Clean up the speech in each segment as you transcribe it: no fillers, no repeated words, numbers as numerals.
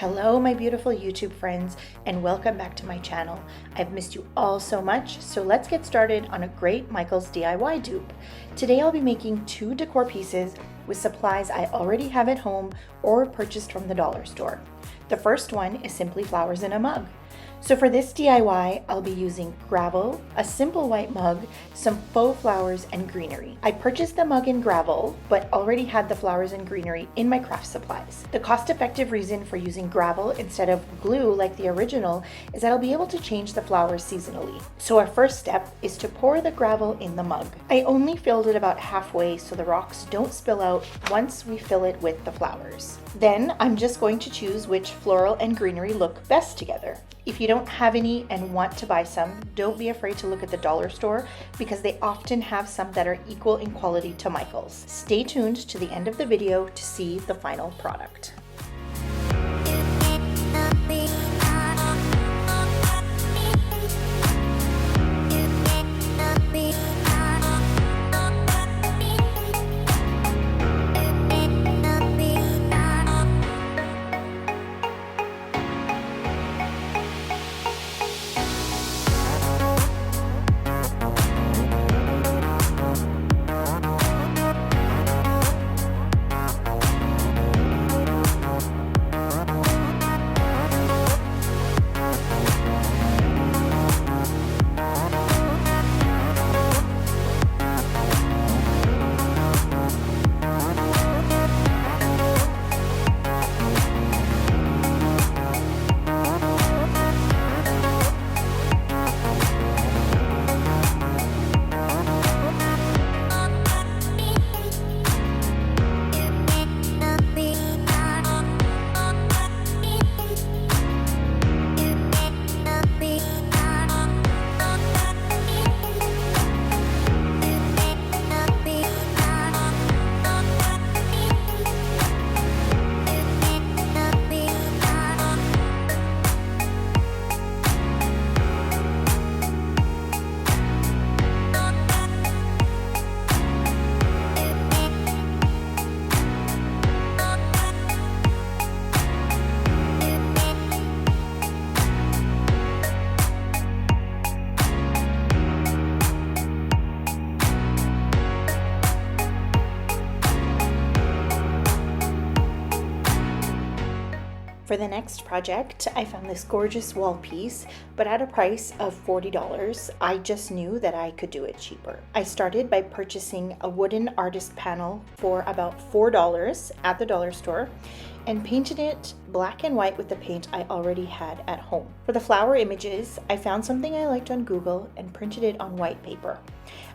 Hello my beautiful YouTube friends, and welcome back to my channel. I've missed you all so much, so let's get started on a great Michaels DIY dupe. Today I'll be making two decor pieces with supplies I already have at home or purchased from the dollar store. The first one is simply flowers in a mug. So for this DIY, I'll be using gravel, a simple white mug, some faux flowers, and greenery. I purchased the mug in gravel, but already had the flowers and greenery in my craft supplies. The cost-effective reason for using gravel instead of glue like the original is that I'll be able to change the flowers seasonally. So our first step is to pour the gravel in the mug. I only filled it about halfway so the rocks don't spill out once we fill it with the flowers. Then I'm just going to choose which floral and greenery look best together. If you don't have any and want to buy some, don't be afraid to look at the dollar store because they often have some that are equal in quality to Michaels. Stay tuned to the end of the video to see the final product. For the next project, I found this gorgeous wall piece, but at a price of $40. I just knew that I could do it cheaper. I started by purchasing a wooden artist panel for about $4 at the dollar store and painted it black and white with the paint I already had at home. For the flower images, I found something I liked on Google and printed it on white paper.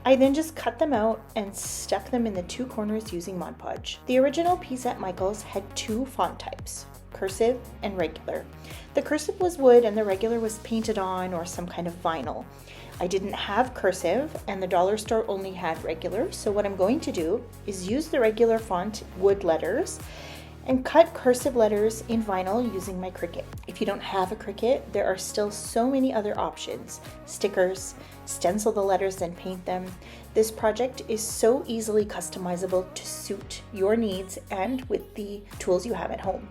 I then just cut them out and stuck them in the two corners using Modpodge. The original piece at Michaels had two font types, cursive and regular. The cursive was wood and the regular was painted on or some kind of vinyl. I didn't have cursive and the dollar store only had regular, so what I'm going to do is use the regular font wood letters and cut cursive letters in vinyl using my Cricut. If you don't have a Cricut, there are still so many other options. Stickers, stencil the letters and paint them. This project is so easily customizable to suit your needs and with the tools you have at home.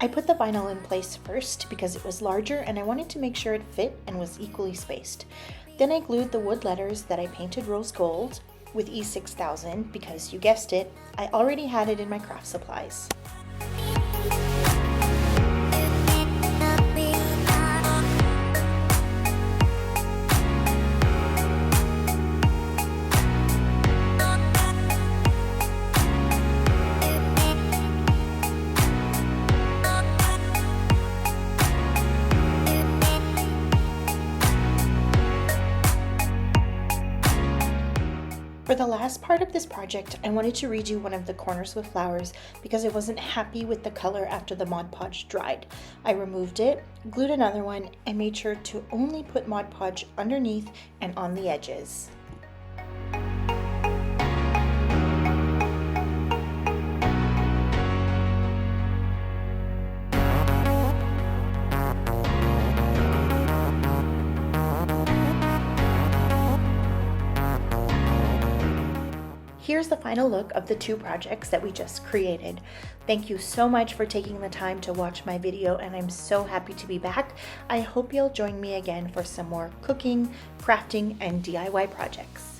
I put the vinyl in place first because it was larger and I wanted to make sure it fit and was equally spaced. Then I glued the wood letters that I painted rose gold with E6000 because, you guessed it, I already had it in my craft supplies. For the last part of this project, I wanted to redo one of the corners with flowers because I wasn't happy with the color after the Mod Podge dried. I removed it, glued another one, and made sure to only put Mod Podge underneath and on the edges. Here's the final look of the two projects that we just created. Thank you so much for taking the time to watch my video, and I'm so happy to be back. I hope you'll join me again for some more cooking, crafting, and DIY projects.